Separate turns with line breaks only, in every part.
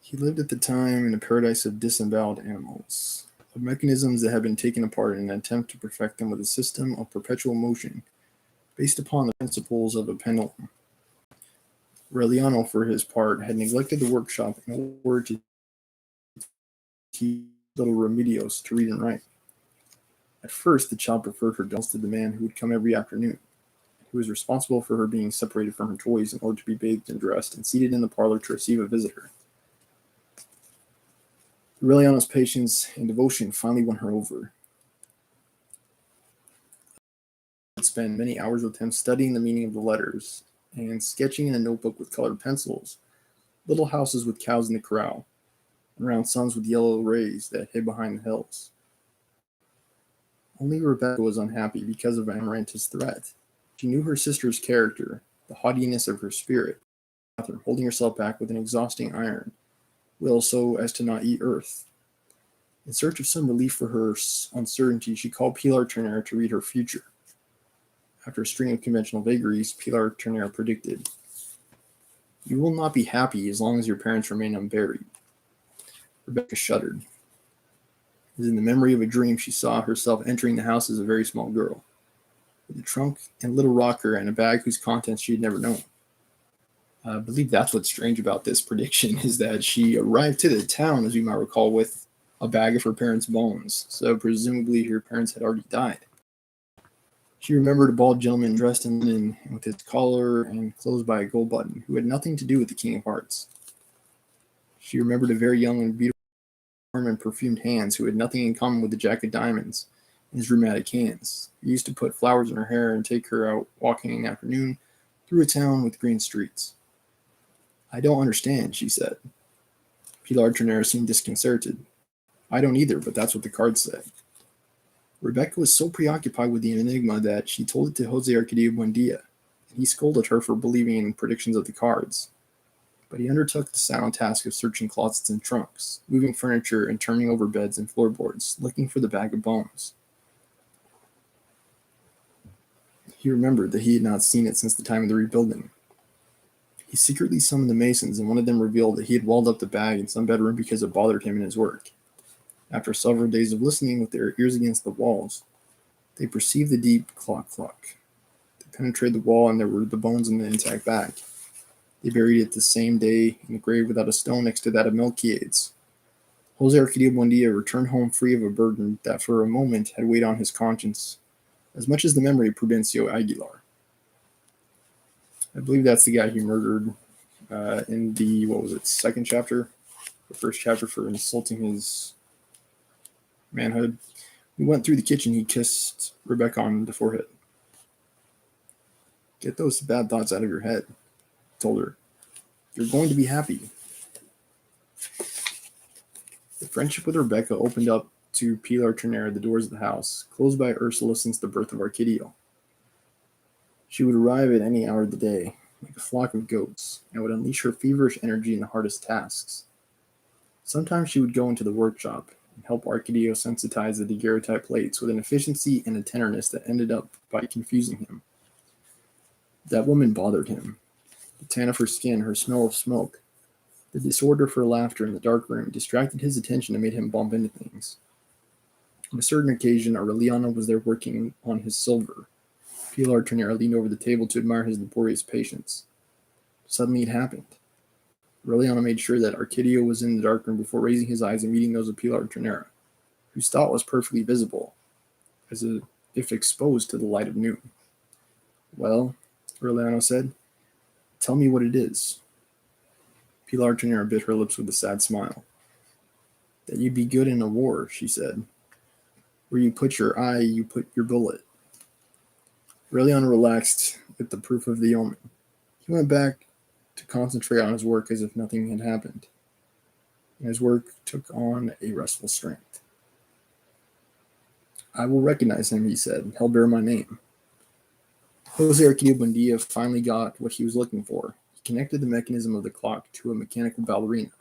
He lived at the time in a paradise of disemboweled animals, of mechanisms that had been taken apart in an attempt to perfect them with a system of perpetual motion based upon the principles of a pendulum. Reliano, for his part, had neglected the workshop in order to teach little Remedios to read and write. At first, the child preferred her dolls to the man who would come every afternoon, who was responsible for her being separated from her toys in order to be bathed and dressed and seated in the parlor to receive a visitor. Reliano's patience and devotion finally won her over. She would spend many hours with him studying the meaning of the letters and sketching in a notebook with colored pencils little houses with cows in the corral and round suns with yellow rays that hid behind the hills. Only Rebecca was unhappy because of Amaranth's threat. She knew her sister's character, the haughtiness of her spirit, holding herself back with an exhausting iron will so as to not eat earth. In search of some relief for her uncertainty, she called Pilar Turner to read her future. After a string of conventional vagaries, Pilar Turner predicted, "You will not be happy as long as your parents remain unburied." Rebecca shuddered. As in the memory of a dream, she saw herself entering the house as a very small girl, with a trunk and little rocker and a bag whose contents she had never known. I believe that's what's strange about this prediction, is that she arrived to the town, as we might recall, with a bag of her parents' bones, so presumably her parents had already died. She remembered a bald gentleman dressed in linen with his collar and closed by a gold button, who had nothing to do with the King of Hearts. She remembered a very young and beautiful warm and perfumed hands who had nothing in common with the Jack of Diamonds in his rheumatic hands. He used to put flowers in her hair and take her out walking in the afternoon through a town with green streets. "I don't understand," she said. Pilar Ternera seemed disconcerted. "I don't either, but that's what the cards say." Rebecca was so preoccupied with the enigma that she told it to Jose Arcadio Buendia, and he scolded her for believing in predictions of the cards. But he undertook the silent task of searching closets and trunks, moving furniture and turning over beds and floorboards, looking for the bag of bones. He remembered that he had not seen it since the time of the rebuilding. He secretly summoned the masons, and one of them revealed that he had walled up the bag in some bedroom because it bothered him in his work. After several days of listening with their ears against the walls, they perceived the deep clock. They penetrated the wall, and there were the bones in the intact bag. They buried it the same day in a grave without a stone next to that of Melquiades. Jose Arcadio Buendia returned home free of a burden that for a moment had weighed on his conscience, as much as the memory of Prudencio Aguilar. I believe that's the guy he murdered in the, second chapter? The first chapter, for insulting his manhood. We went through the kitchen, he kissed Rebecca on the forehead. "Get those bad thoughts out of your head," he told her. "You're going to be happy." The friendship with Rebecca opened up to Pilar Ternera the doors of the house, closed by Ursula since the birth of Arcadio. She would arrive at any hour of the day, like a flock of goats, and would unleash her feverish energy in the hardest tasks. Sometimes she would go into the workshop and help Arcadio sensitize the daguerreotype plates with an efficiency and a tenderness that ended up by confusing him. That woman bothered him. The tan of her skin, her smell of smoke, the disorder of her laughter in the dark room distracted his attention and made him bump into things. On a certain occasion, Aureliano was there working on his silver. Pilar Ternera leaned over the table to admire his laborious patience. Suddenly it happened. Aureliano made sure that Arcadio was in the darkroom before raising his eyes and meeting those of Pilar Ternera, whose thought was perfectly visible, as if exposed to the light of noon. "Well," Aureliano said, "tell me what it is." Pilar Ternera bit her lips with a sad smile. "That you'd be good in a war," she said. "Where you put your eye, you put your bullet." Aureliano relaxed at the proof of the omen. He went back to concentrate on his work as if nothing had happened, and his work took on a restful strength. "I will recognize him," he said. "He'll bear my name." Jose Arcadio Buendia finally got what he was looking for. He connected the mechanism of the clock to a mechanical ballerina,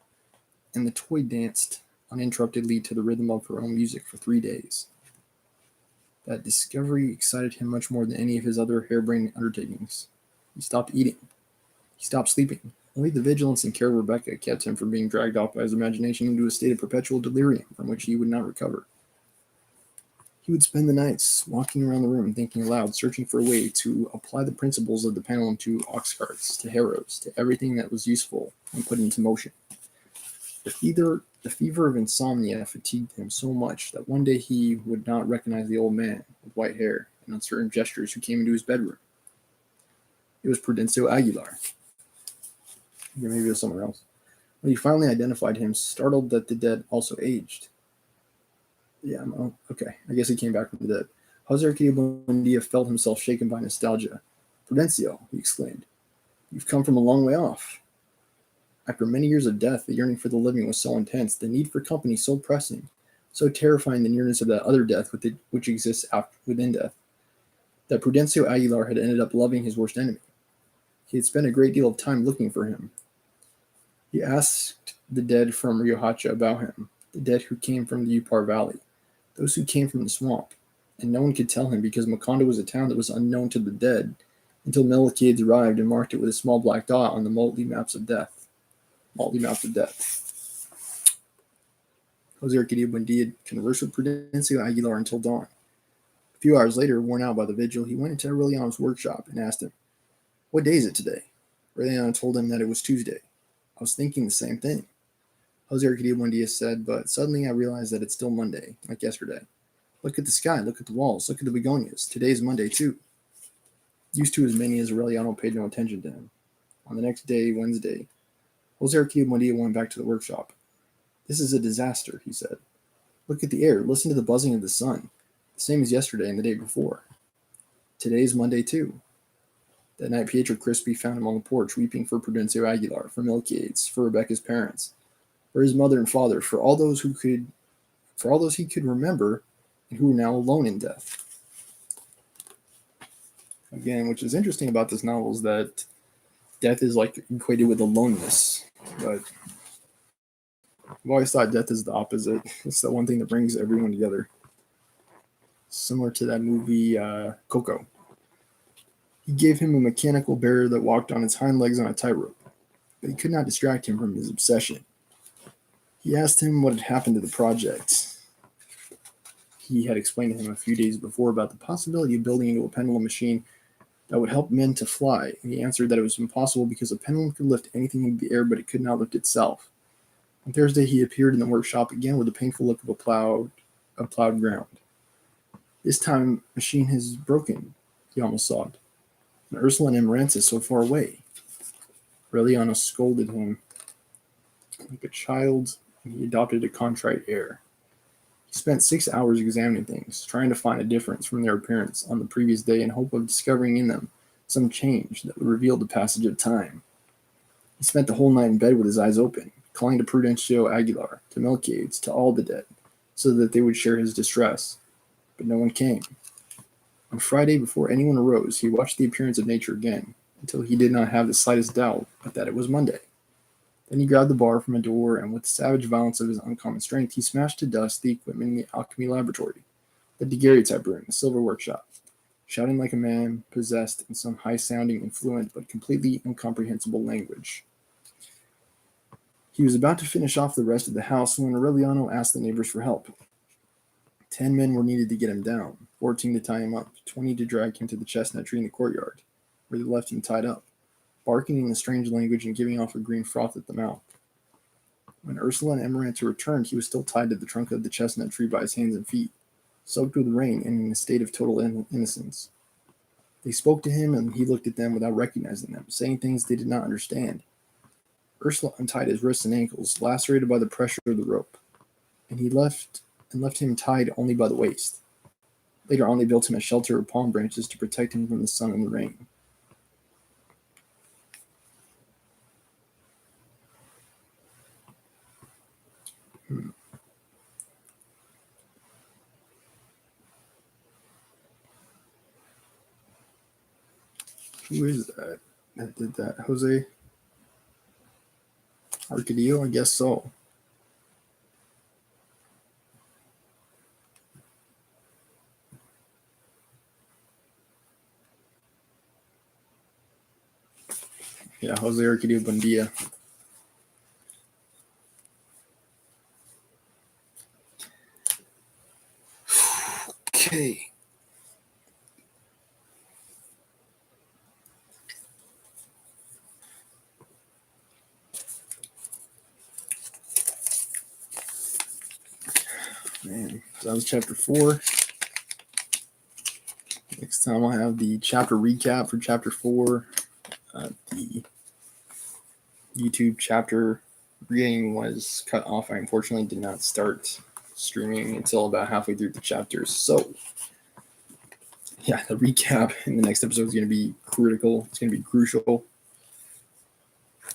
and the toy danced uninterruptedly to the rhythm of her own music for 3 days. That discovery excited him much more than any of his other harebrained undertakings. He stopped eating. He stopped sleeping. Only the vigilance and care of Rebecca kept him from being dragged off by his imagination into a state of perpetual delirium from which he would not recover. He would spend the nights walking around the room, thinking aloud, searching for a way to apply the principles of the pendulum to ox carts, to harrows, to everything that was useful and put into motion. The fever of insomnia fatigued him so much that one day he would not recognize the old man with white hair and uncertain gestures who came into his bedroom. It was Prudencio Aguilar. Yeah, maybe it was somewhere else. When he finally identified him, startled that the dead also aged. Yeah, okay. I guess he came back from the dead. Jose Arcadio Buendia felt himself shaken by nostalgia. Prudencio, he exclaimed, you've come from a long way off. After many years of death, the yearning for the living was so intense, the need for company so pressing, so terrifying the nearness of that other death which exists within death, that Prudencio Aguilar had ended up loving his worst enemy. He had spent a great deal of time looking for him. He asked the dead from Riohacha about him, the dead who came from the Upar Valley, those who came from the swamp, and no one could tell him because Macondo was a town that was unknown to the dead until Melquiades arrived and marked it with a small black dot on the Motley maps of death. Jose Arcadio Buendia conversed with Prudencio Aguilar until dawn. A few hours later, worn out by the vigil, he went into Aureliano's workshop and asked him, "What day is it today?" Aureliano told him that it was Tuesday. "I was thinking the same thing," Jose Arcadio Buendia said, "but suddenly I realized that it's still Monday, like yesterday. Look at the sky, look at the walls, look at the begonias. Today's Monday, too." Used to as many as Aureliano paid no attention to him. On the next day, Wednesday, Jose Arcadio Buendia went back to the workshop. "This is a disaster," he said. "Look at the air, listen to the buzzing of the sun, the same as yesterday and the day before. Today's Monday, too." That night, Pietro Crispi found him on the porch, weeping for Prudencio Aguilar, for Melquiades, for Rebecca's parents, for his mother and father, for all those he could remember, and who were now alone in death. Again, which is interesting about this novel is that death is like equated with aloneness, but I've always thought death is the opposite. It's the one thing that brings everyone together. Similar to that movie, Coco. He gave him a mechanical bear that walked on its hind legs on a tightrope, but he could not distract him from his obsession. He asked him what had happened to the project. He had explained to him a few days before about the possibility of building into a pendulum machine that would help men to fly, and he answered that it was impossible because a pendulum could lift anything into the air, but it could not lift itself. On Thursday, he appeared in the workshop again with the painful look of plowed ground. "This time, machine has broken," he almost sobbed. "And Ursula and Amaranth is so far away." Aureliano scolded him like a child, and he adopted a contrite air. He spent 6 hours examining things, trying to find a difference from their appearance on the previous day in hope of discovering in them some change that would reveal the passage of time. He spent the whole night in bed with his eyes open, calling to Prudencio Aguilar, to Melquiades, to all the dead, so that they would share his distress. But no one came. On Friday, before anyone arose, he watched the appearance of nature again, until he did not have the slightest doubt but that it was Monday. Then he grabbed the bar from a door, and with the savage violence of his uncommon strength, he smashed to dust the equipment in the alchemy laboratory, the daguerreotype room, the silver workshop, shouting like a man possessed in some high-sounding and fluent but completely incomprehensible language. He was about to finish off the rest of the house when Aureliano asked the neighbors for help. 10 men were needed to get him down, 14 to tie him up, 20 to drag him to the chestnut tree in the courtyard, where they left him tied up, barking in a strange language and giving off a green froth at the mouth. When Ursula and Amaranta returned, he was still tied to the trunk of the chestnut tree by his hands and feet, soaked with rain and in a state of total innocence. They spoke to him, and he looked at them without recognizing them, saying things they did not understand. Ursula untied his wrists and ankles, lacerated by the pressure of the rope, and left him tied only by the waist. Later on, they built him a shelter of palm branches to protect him from the sun and the rain. Who is that did that? Jose Arcadio? I guess so. Yeah, Jose Arcadio Buendia. Okay. Man, so that was chapter 4. Next time I'll have the chapter recap for chapter 4. The YouTube chapter reading was cut off. I unfortunately did not start streaming until about halfway through the chapters. So, yeah, the recap in the next episode is going to be critical. It's going to be crucial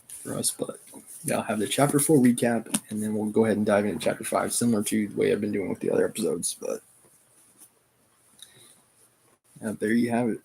for us. But yeah, I'll have the chapter 4 recap, and then we'll go ahead and dive into chapter 5, similar to the way I've been doing with the other episodes. But there you have it.